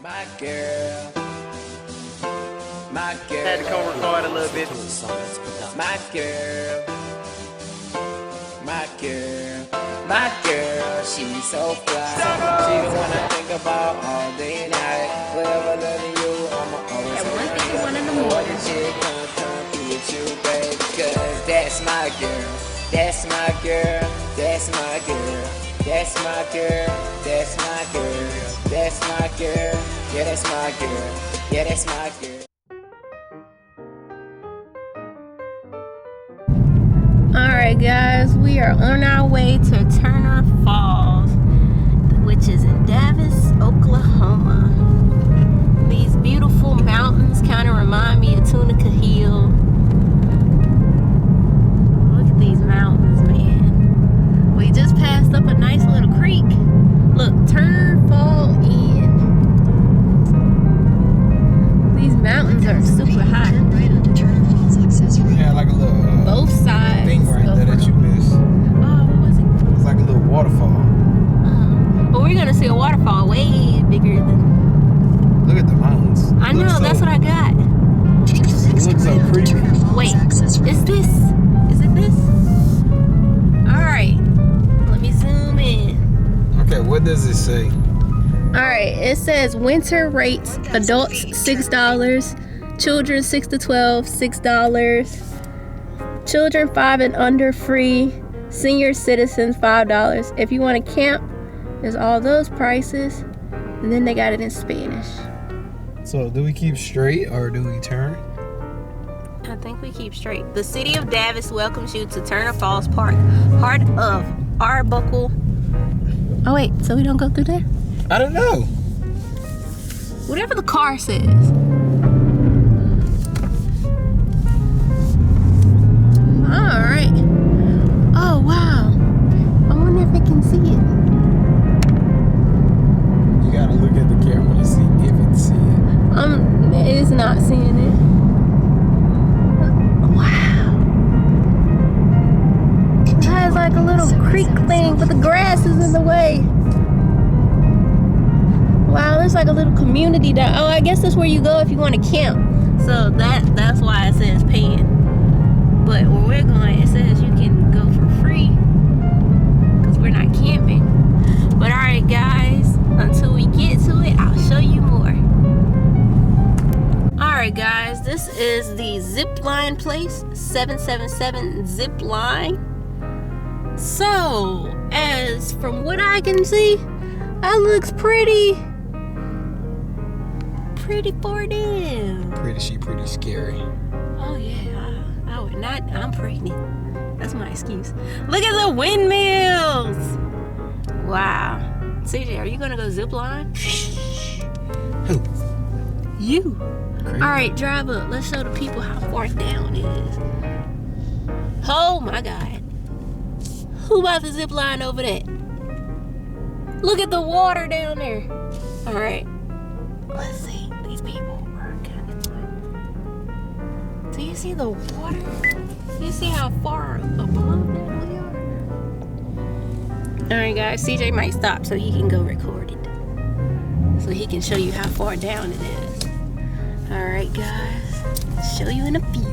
My girl. My girl. Had to come record a little bit. My girl. My girl. My girl. She's so fly. She the one I think about all day and night. Forever loving you. I'ma always At 1:51 in the morning. Shit come through with you, babe. Cause that's my girl. That's my girl. That's my girl. That's my girl. That's my girl. That's my girl. Yeah, that's my girl. Yeah, that's my girl. Alright guys, we are on our way to Turner Falls, which is in Davis, Oklahoma. These beautiful mountains kind of remind me of Tunica Hill. Look at these mountains, man. We just passed up a nice little creek. Look, Turner Fall Inn. These mountains are super high. Yeah, like a little Both sides thing right there that you missed. Oh, what was it? It's like a little waterfall. But we're gonna see a waterfall way bigger than. Look at the mountains. I know, that's what I got. It looks so creepy. Wait, is it this? Alright, let me zoom in. Okay, what does it say? Alright, it says winter rates, adults $6, children 6 to 12, $6, children 5 and under free, senior citizens $5. If you want to camp, there's all those prices, and then they got it in Spanish. So, do we keep straight or do we turn? I think we keep straight. The city of Davis welcomes you to Turner Falls Park, heart of Arbuckle. Oh wait, so we don't go through there? I don't know. Whatever the car says. Alright. Oh wow. I wonder if it can see it. You gotta look at the camera to see if it's seeing it. It is not seeing it. Wow. It has like a little creek thing, but the grass is in the way. Wow, there's like a little community down. Oh, I guess that's where you go if you want to camp. So that's why it says paying. But where we're going, it says you can go for free because we're not camping. But all right, guys, until we get to it, I'll show you more. All right, guys, this is the zip line place, 777 zip line. So, as from what I can see, that looks pretty far down. Pretty scary. Oh yeah, I would not. I'm pregnant. That's my excuse. Look at the windmills. Wow. CJ, are you gonna go zip line? Who? You. Crazy. All right, drive up. Let's show the people how far down it is. Oh my God. Who about to zip line over that? Look at the water down there. All right. Let's see. These people are kind of. Do you see the water? Do you see how far above that we are? All right, guys. CJ might stop so he can go record it. So he can show you how far down it is. All right, guys. Show you in a few.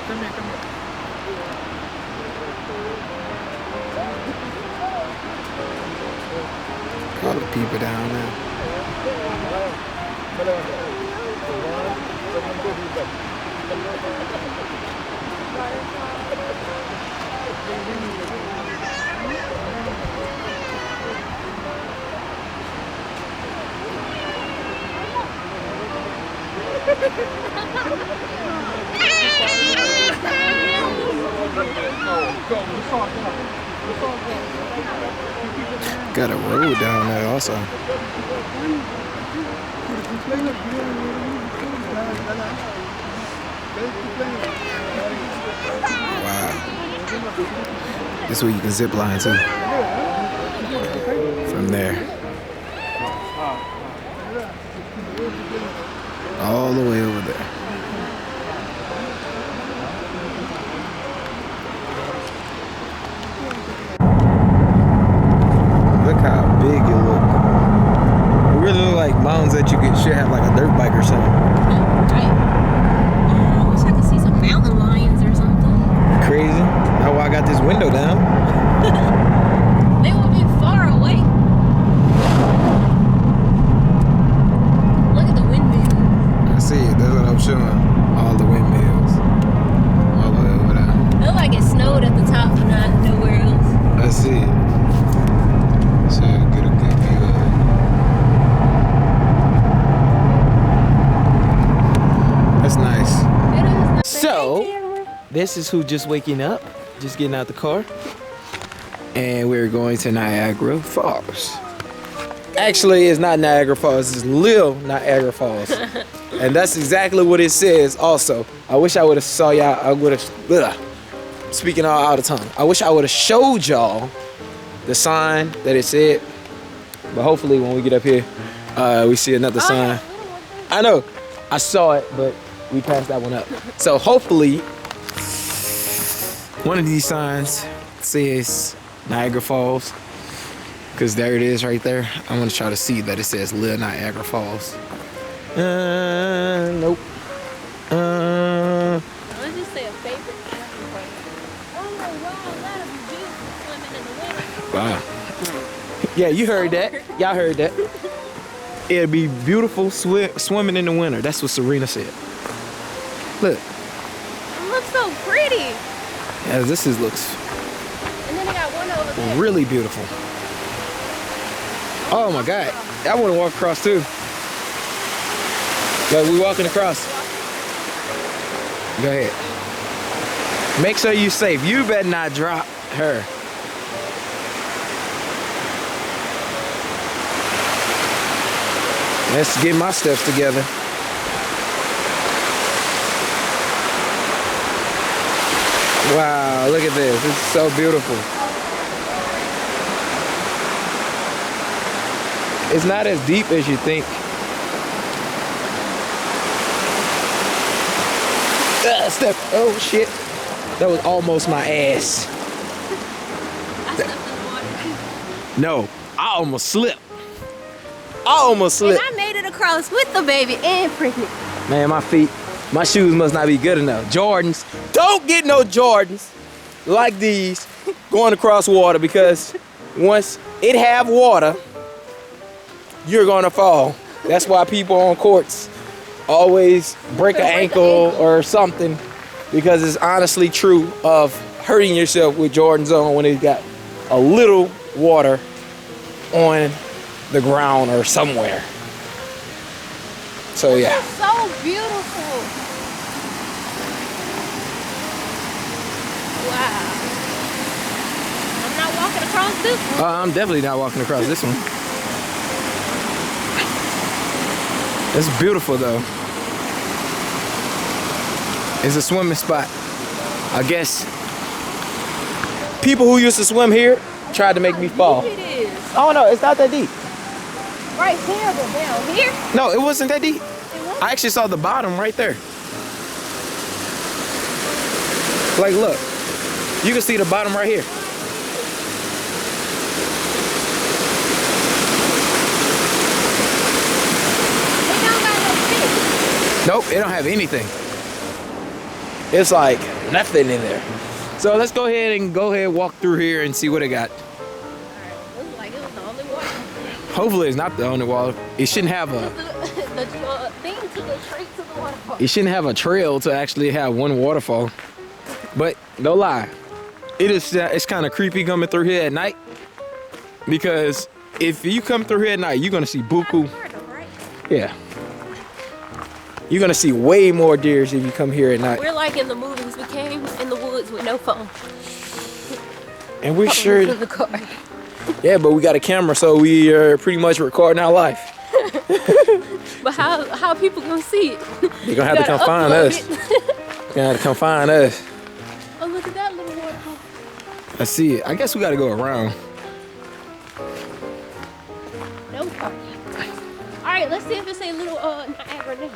Come here. All the people down there. Got a road down there also. Wow. This is where you can zip line too. From there. All the way over there. Should have like a dirt bike or something. Right. I wish I could see some mountain lions or something. Crazy. That's why I got this window down. They will be far away. Look at the windmills. I see it. That's what I'm showing. All the windmills. All the way over there. It look like it snowed at the top, but not nowhere else. I see it. So get a good view of it. That's nice. It is nice. So, this is who just waking up, just getting out the car. And we're going to Niagara Falls. Actually, it's not Niagara Falls, it's Lil Niagara Falls. And that's exactly what it says also. I wish I would have saw y'all, I would have, speaking all out of tongue. I wish I would have showed y'all the sign that it said. But hopefully when we get up here, we see another sign. I know, I saw it, but we passed that one up. So hopefully, one of these signs says Niagara Falls, because there it is right there. I'm gonna try to see that it says Lil Niagara Falls. Nope. Let's just say a favorite camping place. Oh wow, that'd be beautiful swimming in the winter. Wow. Yeah, you heard that. Y'all heard that. It'd be beautiful swimming in the winter. That's what Rina said. Look. It looks so pretty. Yeah, looks And then they got one over there. really beautiful. Oh my God. I want to walk across too. Like we walking across. Go ahead. Make sure you're safe. You better not drop her. Let's get my steps together. Wow, look at this. It's so beautiful. It's not as deep as you think. Step. Oh shit. That was almost my ass. I stepped in the water. No, I almost slipped. I almost slipped. And I made it across with the baby and pregnant. Man, my feet, my shoes must not be good enough. Jordans. Don't get no Jordans like these going across water, because once it have water, you're gonna fall. That's why people on courts always break an ankle or something, because it's honestly true of hurting yourself with Jordans on when it's got a little water on the ground or somewhere. So yeah. It's so beautiful. Wow. I'm not walking across this one. I'm definitely not walking across this one. It's beautiful though. It's a swimming spot. I guess people who used to swim here tried to make me fall. It is. Oh no, it's not that deep. Right here, but down here. No, it wasn't that deep. I actually saw the bottom right there. Like, look. You can see the bottom right here. They don't got no fish. Nope, it don't have anything. It's like nothing in there. So let's go ahead and walk through here and see what it got. Looks like it was the only water. Hopefully it's not the only water. It shouldn't have a The thing to the tree to the waterfall. it shouldn't have a trail to actually have one waterfall. But no lie, it's kind of creepy coming through here at night, because if you come through here at night, you're gonna see buku. Yeah. You're gonna see way more deers if you come here at night. We're like in the movies. We came in the woods with no phone. And we're sure. In the car. Yeah, but we got a camera, so we are pretty much recording our life. But how are people gonna see it? You're gonna have to come find us. You're gonna have to come find us. Oh, look at that little waterfall. I see it. I guess we gotta go around. No parking. All right, let's see if it's a little Niagara now.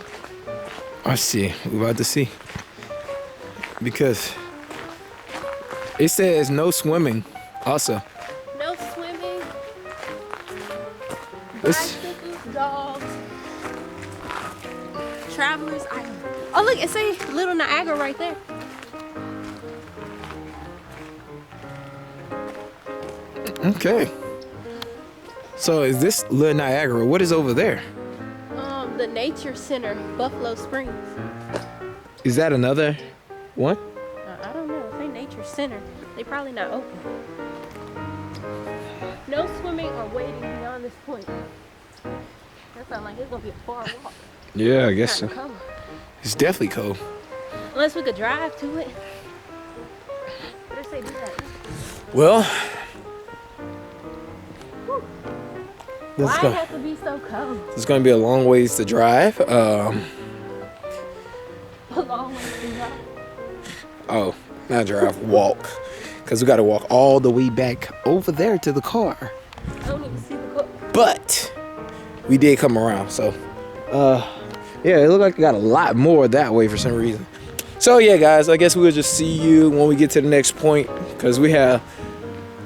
I see. We're about to see. Because it says no swimming also. No swimming. It's- Bicycles, dogs. travelers island. Oh look, it say Little Niagara right there. Okay. So is this Little Niagara? What is over there? The Nature Center, Buffalo Springs. Is that another one? I don't know. It say Nature Center. They probably not open. No swimming or wading beyond this point. That sounds like it's gonna be a far walk. Yeah, I guess so. Cold. It's definitely cold. Unless we could drive to it. What did they do that? Well, let's Why go. it have to be so cold? It's going to be a long ways to drive. A long way to drive. Oh, not drive, walk. Because we got to walk all the way back over there to the car. I don't even see the book. But we did come around, so yeah, it looked like we got a lot more that way for some reason. So yeah, guys, I guess we'll just see you when we get to the next point, because we have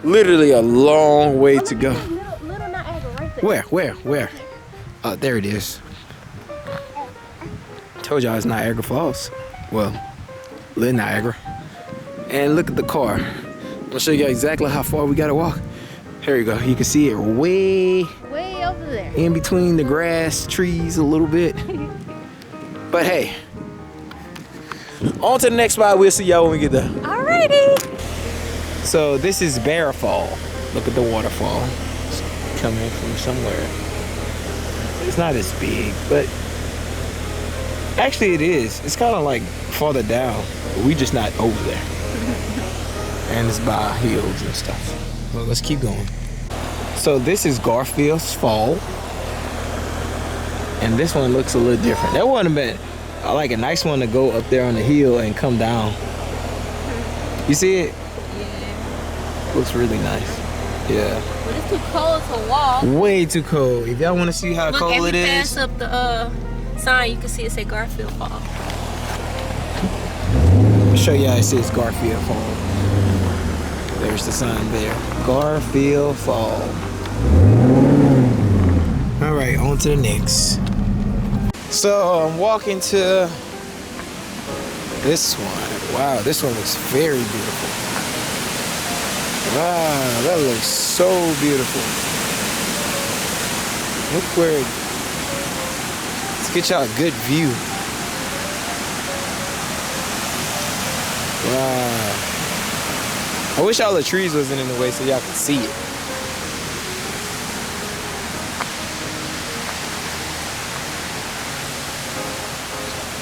literally a long way to go. Little Niagara right there. Where? Oh, there it is. Told y'all it's Niagara Falls. Well, Little Niagara. And look at the car. I'm gonna show you exactly how far we gotta walk. Here you go. You can see it way Over there. in between the grass, trees a little bit. But hey, on to the next spot. We'll see y'all when we get there. Alrighty. So this is Waterfall. Look at the waterfall. It's coming from somewhere. It's not as big, but actually it is. It's kind of like farther down, but we just not over there. And it's by hills and stuff. Well, let's keep going. So this is Garfield's Fall. And this one looks a little different. That would have been like a nice one to go up there on the hill and come down. You see it? Yeah. Looks really nice. Yeah. But it's too cold to walk. Way too cold. If y'all want to see how Look, cold it as we is. pass up the sign, you can see it say Garfield Fall. I'll show y'all it says Garfield Fall. There's the sign there. Garfield Fall. Alright, on to the next. So I'm walking to this one. Wow, this one looks very beautiful. Wow, that looks so beautiful. Look where let's get y'all a good view. Wow. I wish all the trees wasn't in the way so y'all could see it.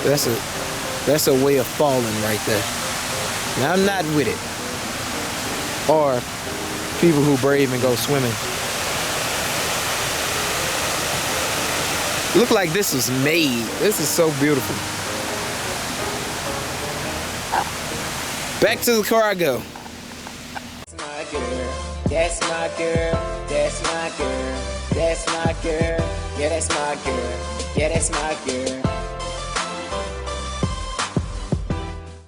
That's a way of falling right there. Now I'm not with it. Or people who brave and go swimming. Look like this was made. This is so beautiful. Back to the car I go. That's my girl, that's my girl, that's my girl, yeah, that's my girl, yeah, that's my girl.